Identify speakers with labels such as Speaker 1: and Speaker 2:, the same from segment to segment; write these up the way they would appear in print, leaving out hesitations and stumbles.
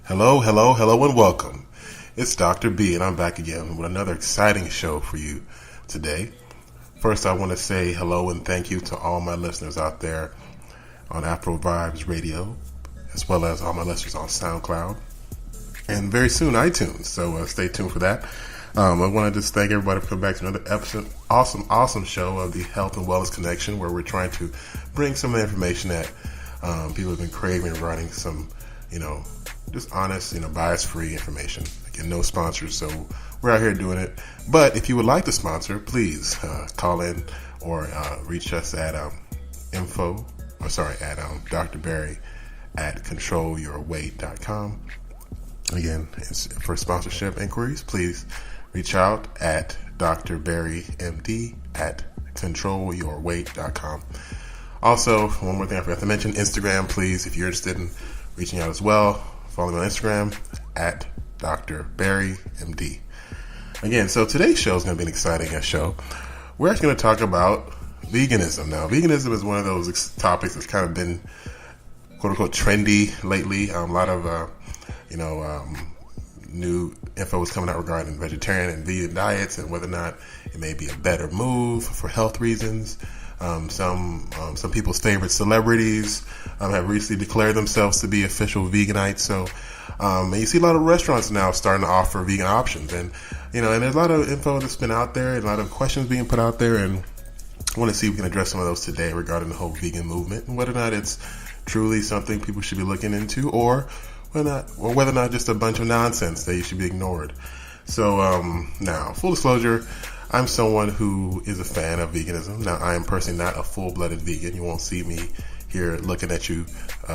Speaker 1: Hello, hello, hello, and welcome. It's Dr. B, and I'm back again with another exciting show for you today. First, I want to say hello and thank you to all my listeners out there on Afro Vibes Radio, as well as all my listeners on SoundCloud, and very soon iTunes, so stay tuned for that. I want to just thank everybody for coming back to another episode, awesome show of the Health and Wellness Connection, where we're trying to bring some of the information that people have been craving regarding some, just honest, bias-free information. Again, no sponsors, so we're out here doing it. But if you would like to sponsor, please call in or reach us at Dr. Barry at controlyourweight.com. Again, for sponsorship inquiries, please reach out at DrbarryMD at controlyourweight.com. Also, one more thing I forgot to mention, Instagram, please, if you're interested in reaching out as well, follow me on Instagram at DrbarryMD. Again, so today's show is going to be an exciting show. We're actually going to talk about veganism. Now, veganism is one of those topics that's kind of been quote-unquote trendy lately. A lot of, new info is coming out regarding vegetarian and vegan diets and whether or not it may be a better move for health reasons. Some people's favorite celebrities have recently declared themselves to be official veganites. So, and you see a lot of restaurants now starting to offer vegan options, and and there's a lot of info that's been out there, and a lot of questions being put out there, and I want to see if we can address some of those today regarding the whole vegan movement and whether or not it's truly something people should be looking into, or whether or not just a bunch of nonsense that you should be ignored. So, now, full disclosure, I'm someone who is a fan of veganism. Now, I am personally not a full-blooded vegan. You won't see me here looking at you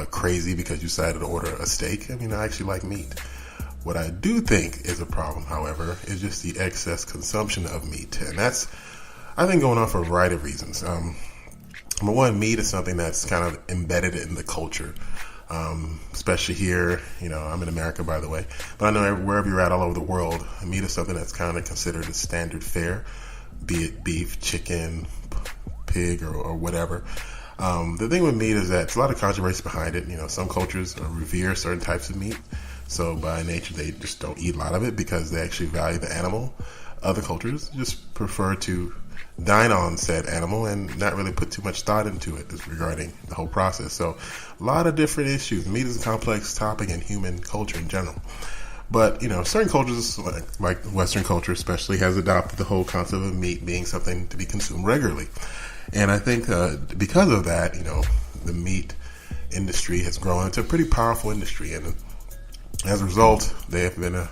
Speaker 1: crazy because you decided to order a steak. I actually like meat. What I do think is a problem, however, is just the excess consumption of meat. And that's, I think, going on for a variety of reasons. Number one, meat is something that's kind of embedded in the culture. Especially here, I'm in America, by the way, but I know wherever you're at all over the world, meat is something that's kind of considered a standard fare, be it beef, chicken, pig, or whatever. The thing with meat is that there's a lot of controversy behind it. Some cultures revere certain types of meat, so by nature they just don't eat a lot of it because they actually value the animal. Other cultures just prefer to dine on said animal and not really put too much thought into it regarding the whole process. So a lot of different issues. Meat is a complex topic in human culture in general. But, certain cultures, like Western culture especially, has adopted the whole concept of meat being something to be consumed regularly. And I think because of that, the meat industry has grown into a pretty powerful industry. And as a result, they have been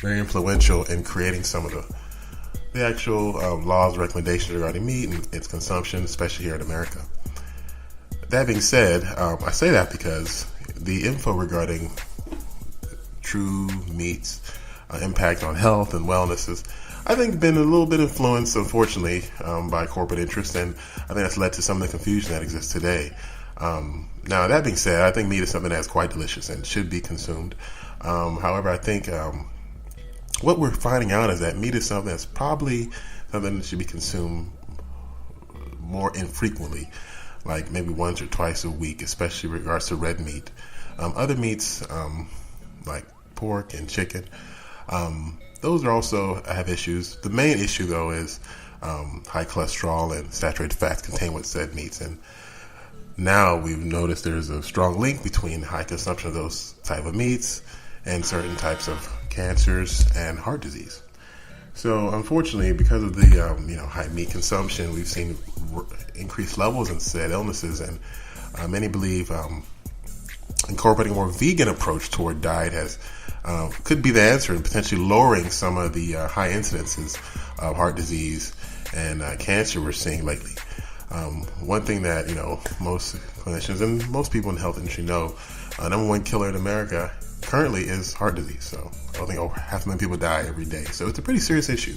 Speaker 1: very influential in creating some of the actual laws, recommendations regarding meat and its consumption, especially here in America. That being said, I say that because the info regarding true meat's impact on health and wellness has, I think, been a little bit influenced, unfortunately, by corporate interest, and I think that's led to some of the confusion that exists today. Now, that being said, I think meat is something that's quite delicious and should be consumed. However, I think what we're finding out is that meat is something that's probably something that should be consumed more infrequently, like maybe once or twice a week, especially in regards to red meat. Other meats, like pork and chicken, those are also have issues. The main issue, though, is high cholesterol and saturated fats contained with said meats. And now we've noticed there's a strong link between high consumption of those type of meats and certain types of cancers and heart disease. So unfortunately, because of the high meat consumption, we've seen increased levels in said illnesses, and many believe incorporating a more vegan approach toward diet could be the answer in potentially lowering some of the high incidences of heart disease and cancer we're seeing lately. One thing that most clinicians and most people in the health industry know, number one killer in America currently is heart disease. So I think over 500,000 people die every day. So it's a pretty serious issue.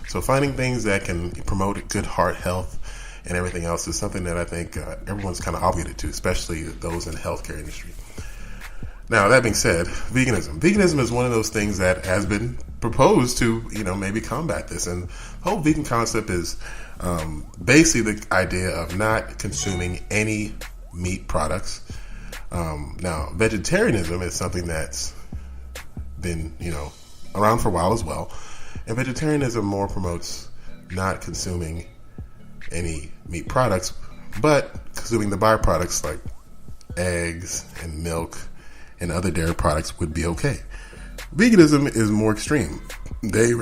Speaker 1: So finding things that can promote good heart health and everything else is something that I think everyone's kind of obligated to, especially those in the healthcare industry. Now, that being said, veganism. Veganism is one of those things that has been proposed to, maybe combat this. And the whole vegan concept is basically the idea of not consuming any meat products. Now, vegetarianism is something that's been, around for a while as well. And vegetarianism more promotes not consuming any meat products, but consuming the byproducts like eggs and milk and other dairy products would be okay. Veganism is more extreme. They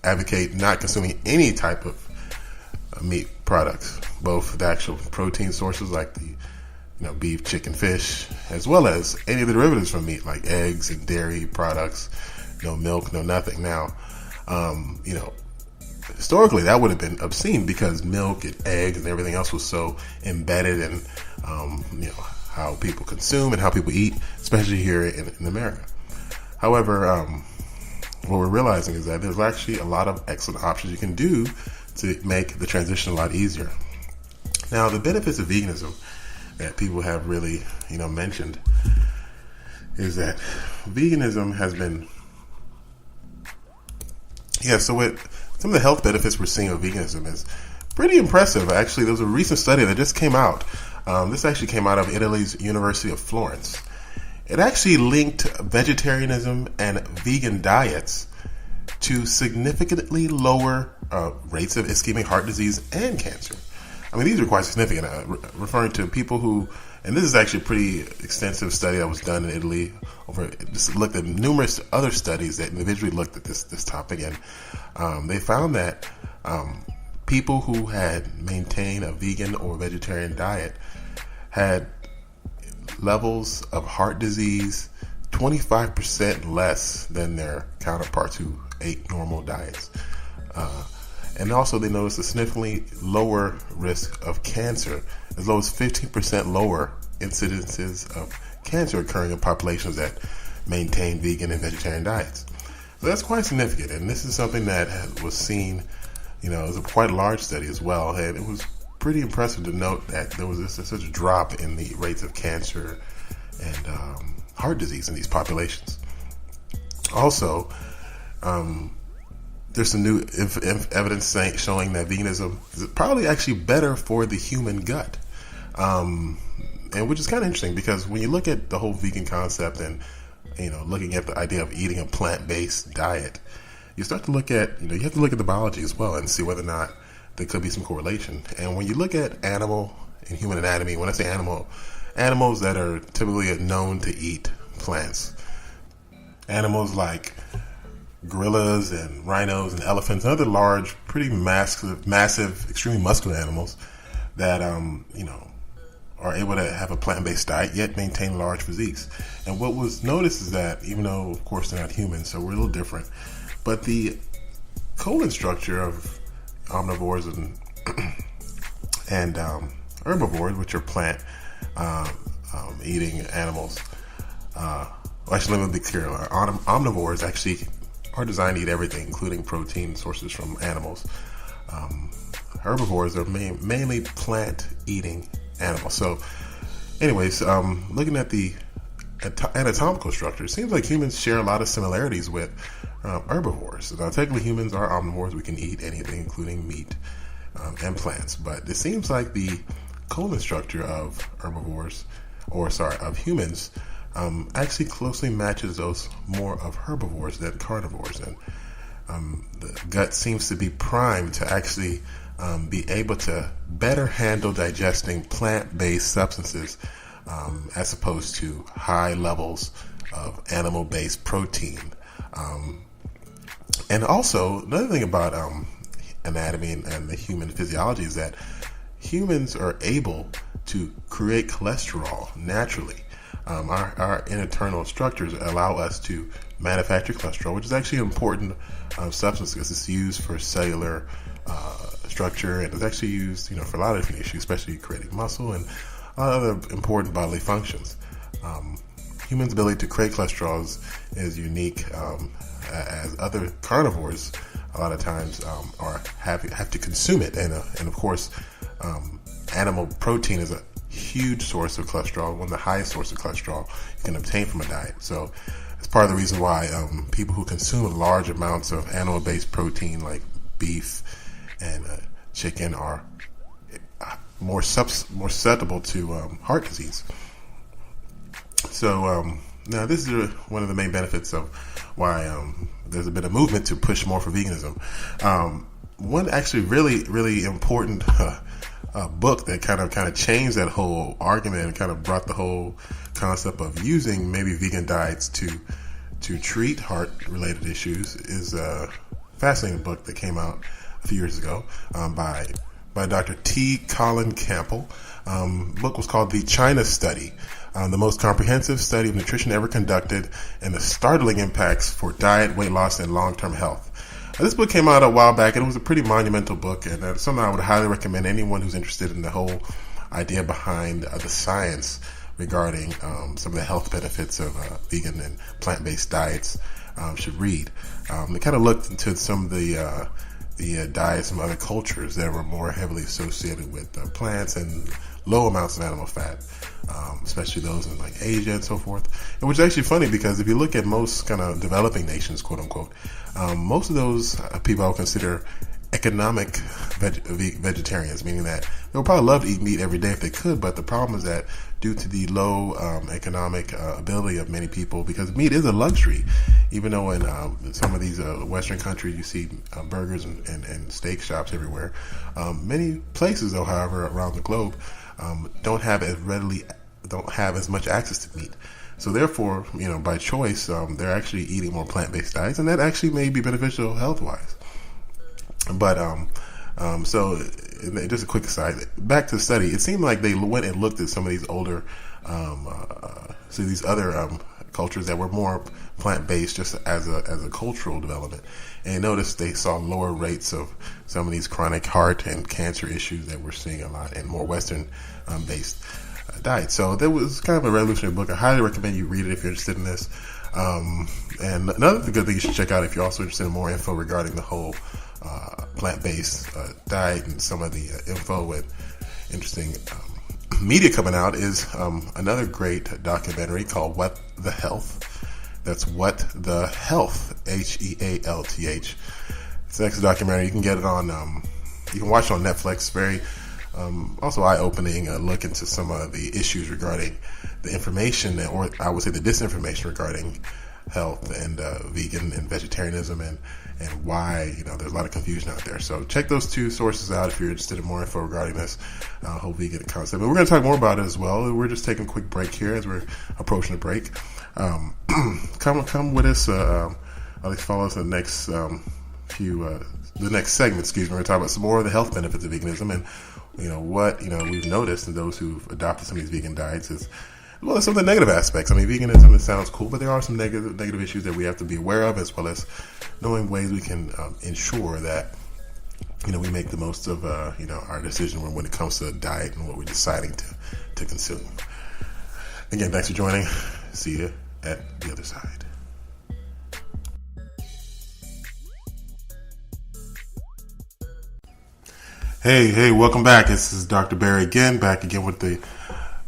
Speaker 1: advocate not consuming any type of meat products, both the actual protein sources like the beef, chicken, fish, as well as any of the derivatives from meat like eggs and dairy products. No milk, no nothing. Now, historically that would have been obscene because milk and eggs and everything else was so embedded in, how people consume and how people eat, especially here in America. However, what we're realizing is that there's actually a lot of excellent options you can do to make the transition a lot easier. Now, the benefits of veganism that people have really, mentioned is that veganism has been, so some of the health benefits we're seeing of veganism is pretty impressive. Actually, there was a recent study that just came out. This actually came out of Italy's University of Florence. It actually linked vegetarianism and vegan diets to significantly lower rates of ischemic heart disease and cancer. I mean, these are quite significant, referring to people who, and this is actually a pretty extensive study that was done in Italy. Just looked at numerous other studies that individually looked at this topic, and they found that people who had maintained a vegan or vegetarian diet had levels of heart disease 25% less than their counterparts who ate normal diets. And also they noticed a significantly lower risk of cancer, as low as 15% lower incidences of cancer occurring in populations that maintain vegan and vegetarian diets. So that's quite significant, and this is something that was seen, it was a quite large study as well, and it was pretty impressive to note that there was such a drop in the rates of cancer and heart disease in these populations. Also, there's some new evidence showing that veganism is probably actually better for the human gut, and which is kind of interesting because when you look at the whole vegan concept and looking at the idea of eating a plant-based diet, you start to look at you have to look at the biology as well and see whether or not there could be some correlation. And when you look at animal and human anatomy, when I say animals that are typically known to eat plants, animals like gorillas and rhinos and elephants and other large, pretty massive, extremely muscular animals that are able to have a plant-based diet yet maintain large physiques. And what was noticed is that even though of course they're not humans, so we're a little different, but the colon structure of omnivores and herbivores, which are plant eating animals, actually let me be clear, omnivores actually are designed to eat everything, including protein sources from animals. Herbivores are mainly plant-eating animals. So, anyways, looking at the anatomical structure, it seems like humans share a lot of similarities with herbivores. Now, technically, humans are omnivores. We can eat anything, including meat and plants. But it seems like the colon structure of humans, actually closely matches those more of herbivores than carnivores, and the gut seems to be primed to actually be able to better handle digesting plant-based substances as opposed to high levels of animal-based protein. And also, another thing about anatomy and the human physiology is that humans are able to create cholesterol naturally. Our internal structures allow us to manufacture cholesterol, which is actually an important substance because it's used for cellular structure, and it's actually used, for a lot of different issues, especially creating muscle and other important bodily functions. Humans' ability to create cholesterol is unique, as other carnivores a lot of times have to consume it, and of course, animal protein is a huge source of cholesterol, one of the highest sources of cholesterol you can obtain from a diet. So it's part of the reason why people who consume large amounts of animal-based protein like beef and chicken are more susceptible to heart disease. So Now, this is one of the main benefits of why there's been a movement to push more for veganism. One actually really important book that kind of changed that whole argument and kind of brought the whole concept of using maybe vegan diets to treat heart-related issues is a fascinating book that came out a few years ago by Dr. T. Colin Campbell. The book was called The China Study, the most comprehensive study of nutrition ever conducted and the startling impacts for diet, weight loss, and long-term health. This book came out a while back, and it was a pretty monumental book, and something I would highly recommend anyone who's interested in the whole idea behind the science regarding some of the health benefits of vegan and plant-based diets should read. They kind of looked into some of the diets from other cultures that were more heavily associated with plants and low amounts of animal fat, especially those in like Asia and so forth. And which is actually funny because if you look at most kind of developing nations, quote unquote, most of those people I would consider economic vegetarians, meaning that they would probably love to eat meat every day if they could, but the problem is that due to the low economic ability of many people, because meat is a luxury, even though in some of these Western countries you see burgers and steak shops everywhere, many places though, however, around the globe don't have as much access to meat. So therefore, by choice, they're actually eating more plant-based diets, and that actually may be beneficial health-wise. But so just a quick aside, back to the study. It seemed like they went and looked at some of these older, these other cultures that were more plant-based, just as a cultural development, and noticed they saw lower rates of some of these chronic heart and cancer issues that we're seeing a lot in more Western based diets. So that was kind of a revolutionary book. I highly recommend you read it if you're interested in this. And another good thing you should check out if you're also interested in more info regarding the whole plant-based diet and some of the info with interesting media coming out is another great documentary called What the Health. That's What the Health, HEALTH. It's an excellent documentary. You can get it on, you can watch it on Netflix. Very also eye-opening look into some of the issues regarding the information, or I would say the disinformation regarding health and vegan and vegetarianism and why there's a lot of confusion out there. So check those two sources out if you're interested in more info regarding this whole vegan concept. But we're going to talk more about it as well. We're just taking a quick break here as we're approaching the break. Come with us. At least follow us in the next the next segment. We're going to talk about some more of the health benefits of veganism and what we've noticed in those who've adopted some of these vegan diets is. Well, some of the negative aspects. I mean, veganism, it sounds cool, but there are some negative issues that we have to be aware of, as well as knowing ways we can ensure that, we make the most of, our decision when it comes to diet and what we're deciding to consume. Again, thanks for joining. See you at the other side. Hey, welcome back. This is Dr. Barry again, back again with the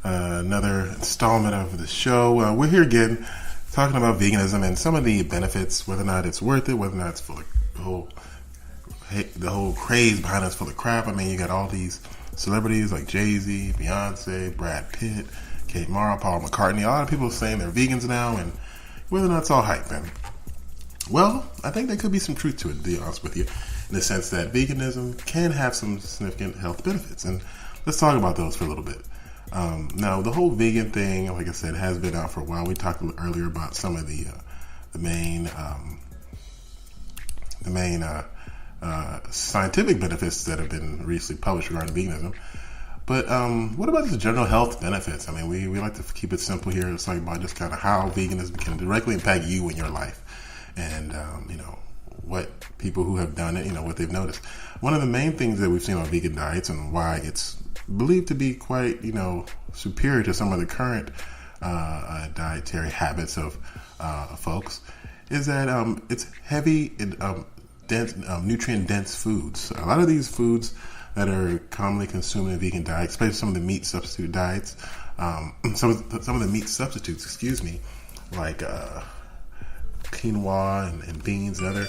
Speaker 1: another installment of the show. We're here again talking about veganism and some of the benefits, whether or not it's worth it, whether or not it's full of the whole craze behind it's full of crap. I mean, you got all these celebrities like Jay-Z, Beyonce, Brad Pitt, Kate Mara, Paul McCartney. A lot of people saying they're vegans now, and whether or not it's all hype. And well, I think there could be some truth to it, to be honest with you, in the sense that veganism can have some significant health benefits. And let's talk about those for a little bit. Now, the whole vegan thing, like I said, has been out for a while. We talked earlier about some of the main scientific benefits that have been recently published regarding veganism. But what about the general health benefits? I mean, we like to keep it simple here. It's like about just kind of how veganism can directly impact you in your life, and what people who have done it, what they've noticed. One of the main things that we've seen on vegan diets and why it's believed to be quite, superior to some of the current dietary habits of folks is that it's heavy in dense, nutrient-dense foods. A lot of these foods that are commonly consumed in vegan diets, especially some of the meat substitute diets, some of the meat substitutes, like quinoa and beans and other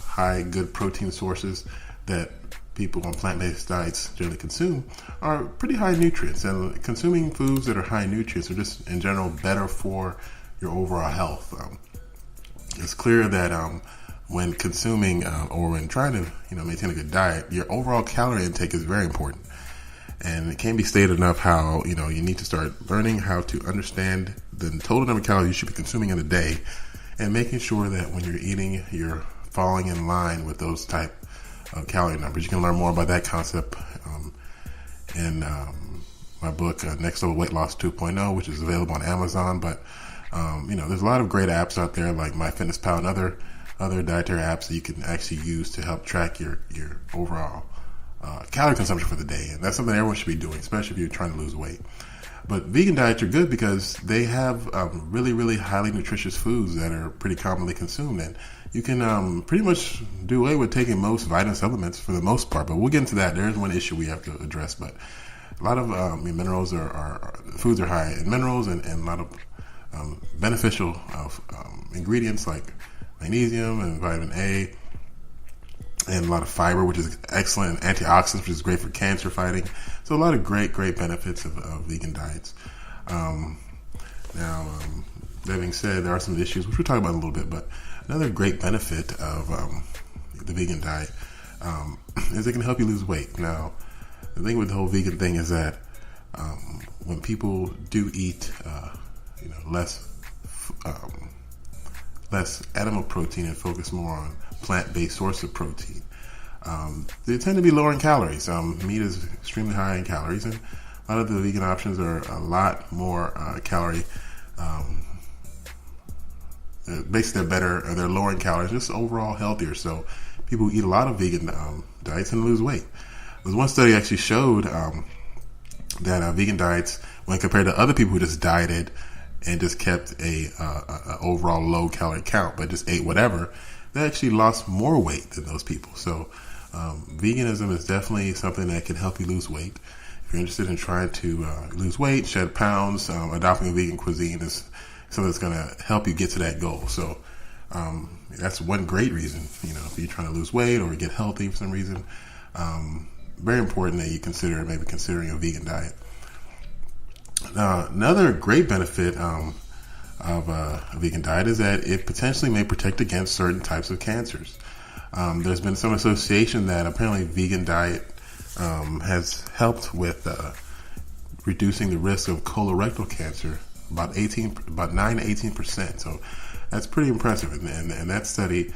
Speaker 1: high good protein sources that people on plant-based diets generally consume are pretty high nutrients, and consuming foods that are high nutrients are just in general better for your overall health. It's clear that when consuming or when trying to maintain a good diet, your overall calorie intake is very important. And it can't be stated enough how you need to start learning how to understand the total number of calories you should be consuming in a day, and making sure that when you're eating, you're falling in line with those type of calorie numbers. You can learn more about that concept in my book, Next Level Weight Loss 2.0, which is available on Amazon. But there's a lot of great apps out there like MyFitnessPal and other dietary apps that you can actually use to help track your overall calorie consumption for the day. And that's something everyone should be doing, especially if you're trying to lose weight. But vegan diets are good because they have really, really highly nutritious foods that are pretty commonly consumed. And you can pretty much do away with taking most vitamin supplements for the most part. But we'll get into that. There's one issue we have to address. But a lot of minerals foods are high in minerals and a lot of beneficial ingredients like magnesium and vitamin A, and a lot of fiber, which is excellent, and antioxidants, which is great for cancer fighting. So a lot of great benefits of vegan diets. Now, that being said, there are some issues, which we'll talk about in a little bit, but another great benefit of the vegan diet is it can help you lose weight. Now, the thing with the whole vegan thing is that when people do eat less animal protein and focus more on plant-based source of protein, they tend to be lower in calories. Meat is extremely high in calories, and a lot of the vegan options are a lot more calorie. Basically, they're better, or they're lower in calories, just overall healthier. So people who eat a lot of vegan diets and lose weight. There's one study actually showed that vegan diets, when compared to other people who just dieted and just kept a overall low calorie count, but just ate whatever, they actually lost more weight than those people. So veganism is definitely something that can help you lose weight. If you're interested in trying to lose weight, shed pounds, adopting a vegan cuisine is something that's going to help you get to that goal. So that's one great reason, if you're trying to lose weight or get healthy for some reason, very important that you maybe considering a vegan diet. Another great benefit of a vegan diet is that it potentially may protect against certain types of cancers. There's been some association that apparently vegan diet has helped with reducing the risk of colorectal cancer about 9 to 18%. So that's pretty impressive. And that study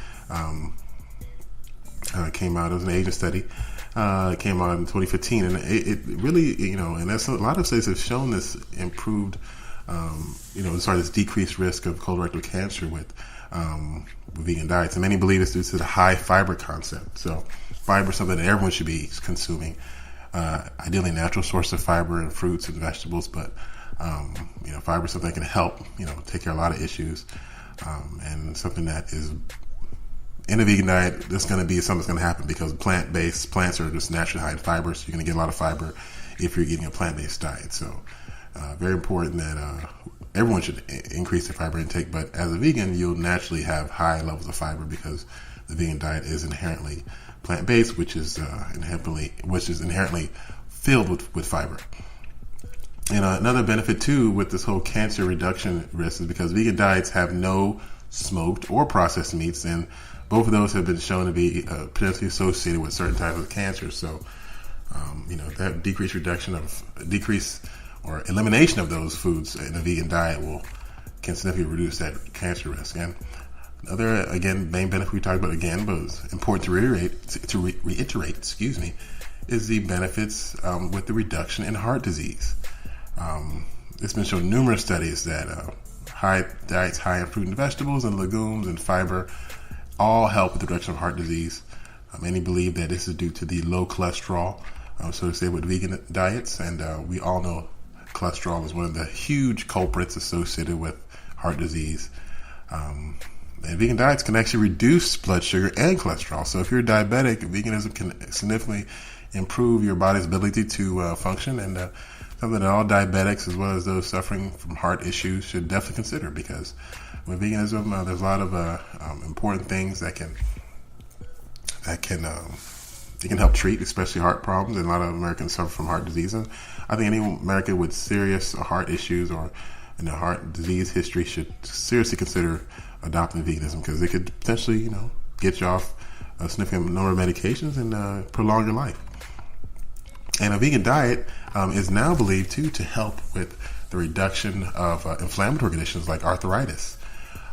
Speaker 1: came out. It was an Asian study. It came out in 2015, and it really, and that's a lot of studies have shown this improved, this decreased risk of colorectal cancer with vegan diets. And many believe it's due to the high fiber concept. So fiber is something that everyone should be consuming. Ideally, natural source of fiber in fruits and vegetables, but fiber is something that can help, take care of a lot of issues, and something that is in a vegan diet, that's going to be something that's going to happen because plants are just naturally high in fiber, so you're going to get a lot of fiber if you're eating a plant-based diet. So very important that everyone should increase their fiber intake, but as a vegan, you'll naturally have high levels of fiber because the vegan diet is inherently plant-based, which is inherently filled with fiber. And another benefit too with this whole cancer reduction risk is because vegan diets have no smoked or processed meats, and both of those have been shown to be potentially associated with certain types of cancer. So, that decrease or elimination of those foods in a vegan diet can significantly reduce that cancer risk. And another, main benefit we talked about again, but it's important to reiterate, is the benefits with the reduction in heart disease. It's been shown in numerous studies that diets high in fruit and vegetables and legumes and fiber all help with the reduction of heart disease. Many believe that this is due to the low cholesterol associated with vegan diets, and we all know cholesterol is one of the huge culprits associated with heart disease. And vegan diets can actually reduce blood sugar and cholesterol. So if you're diabetic, veganism can significantly improve your body's ability to function, and something that all diabetics, as well as those suffering from heart issues, should definitely consider, because with veganism, there's a lot of important things that can help treat, especially heart problems. And a lot of Americans suffer from heart disease. And I think any American with serious heart issues or and a heart disease history should seriously consider adopting veganism, because it could potentially, get you off a significant number of medications and prolong your life. And a vegan diet is now believed to help with the reduction of inflammatory conditions like arthritis.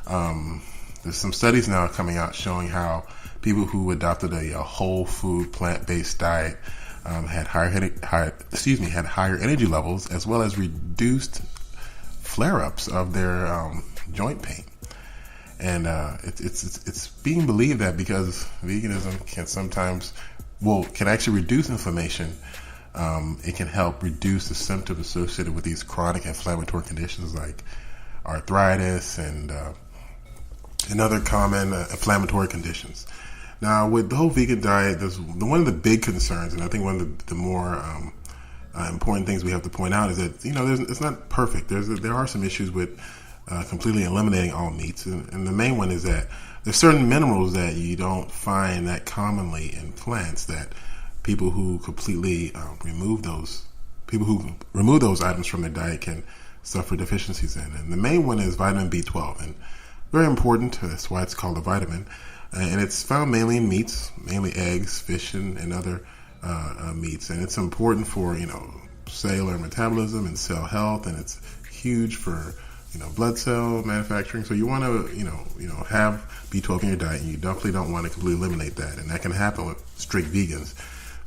Speaker 1: There's some studies now coming out showing how people who adopted a whole food plant-based diet had higher energy levels, as well as reduced flare-ups of their joint pain. And it's being believed that because veganism can actually reduce inflammation, it can help reduce the symptoms associated with these chronic inflammatory conditions like arthritis and other common inflammatory conditions. Now, with the whole vegan diet, there's one of the big concerns, and I think one of the more important things we have to point out is that it's not perfect. There are some issues with completely eliminating all meats, and the main one is that there's certain minerals that you don't find that commonly in plants that people who completely remove those items from their diet can suffer deficiencies in. And the main one is vitamin B12, and very important. That's why it's called a vitamin. And it's found mainly in meats, mainly eggs, fish, and other meats. And it's important for, cellular metabolism and cell health, and it's huge for, blood cell manufacturing. So you want to, have B12 in your diet, and you definitely don't want to completely eliminate that. And that can happen with strict vegans.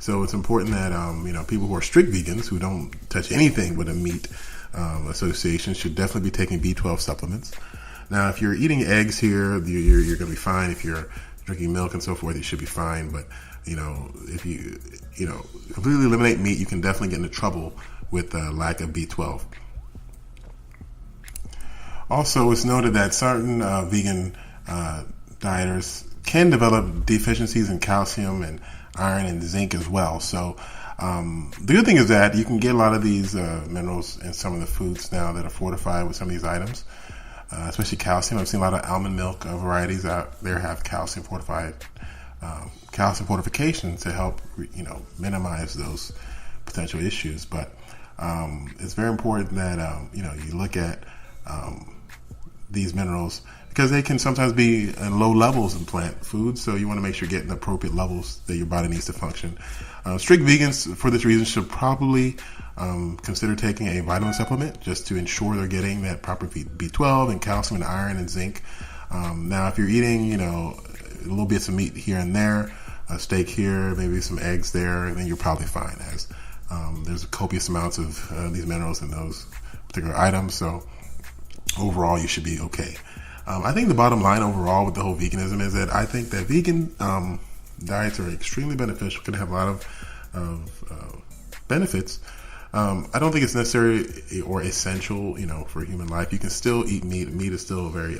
Speaker 1: So it's important that, people who are strict vegans, who don't touch anything with a meat association, should definitely be taking B12 supplements. Now, if you're eating eggs here, you're going to be fine. If you're drinking milk and so forth, you should be fine. But, if you, completely eliminate meat, you can definitely get into trouble with lack of B12. Also, it's noted that certain vegan dieters can develop deficiencies in calcium and iron and zinc as well. So the good thing is that you can get a lot of these minerals in some of the foods now that are fortified with some of these items. Especially calcium. I've seen a lot of almond milk varieties out there have calcium fortification to help, minimize those potential issues. But it's very important that you look at these minerals, because they can sometimes be in low levels in plant foods. So you want to make sure you're getting the appropriate levels that your body needs to function. Strict vegans, for this reason, should probably consider taking a vitamin supplement just to ensure they're getting that proper B12 and calcium and iron and zinc. Now, if you're eating, little bits of meat here and there, a steak here, maybe some eggs there, then you're probably fine, as there's copious amounts of these minerals in those particular items. So overall, you should be okay. I think the bottom line overall with the whole veganism is that I think that vegan diets are extremely beneficial, can have a lot of benefits. I don't think it's necessary or essential, for human life. You can still eat meat. Meat is still a very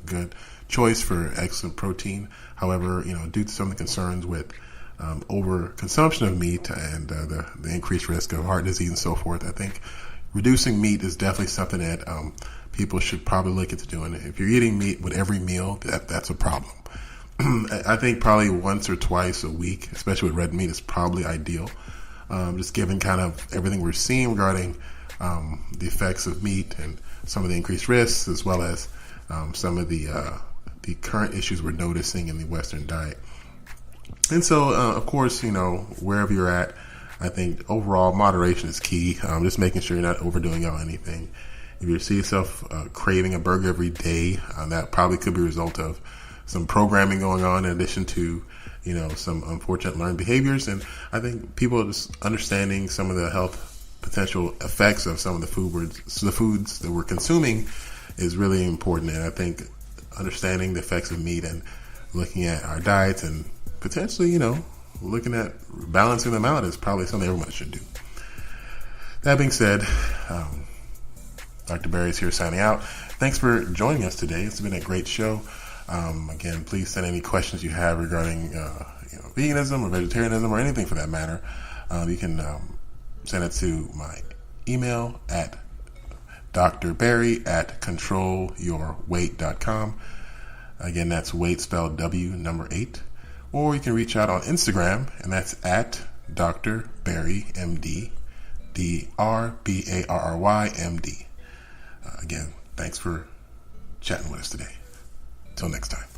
Speaker 1: good choice for excellent protein. However, due to some of the concerns with overconsumption of meat and the increased risk of heart disease and so forth, I think reducing meat is definitely something that people should probably look into doing. If you're eating meat with every meal, that's a problem. I think probably once or twice a week, especially with red meat, is probably ideal. Just given kind of everything we're seeing regarding the effects of meat and some of the increased risks, as well as some of the current issues we're noticing in the Western diet. And so, of course, wherever you're at, I think overall moderation is key. Just making sure you're not overdoing on anything. If you see yourself craving a burger every day, that probably could be a result of some programming going on in addition to some unfortunate learned behaviors. And I think people just understanding some of the health potential effects of some of the foods that we're consuming is really important. And I think understanding the effects of meat and looking at our diets and potentially, looking at balancing them out is probably something everyone should do. That being said, Dr. Barry is here signing out. Thanks for joining us today. It's been a great show. Again, please send any questions you have regarding veganism or vegetarianism or anything for that matter. You can send it to my email at drbarry@controlyourweight.com. Again, that's weight spelled W number 8. Or you can reach out on Instagram, and that's at drbarrymd, DRBARRYMD. Again, thanks for chatting with us today. Till next time.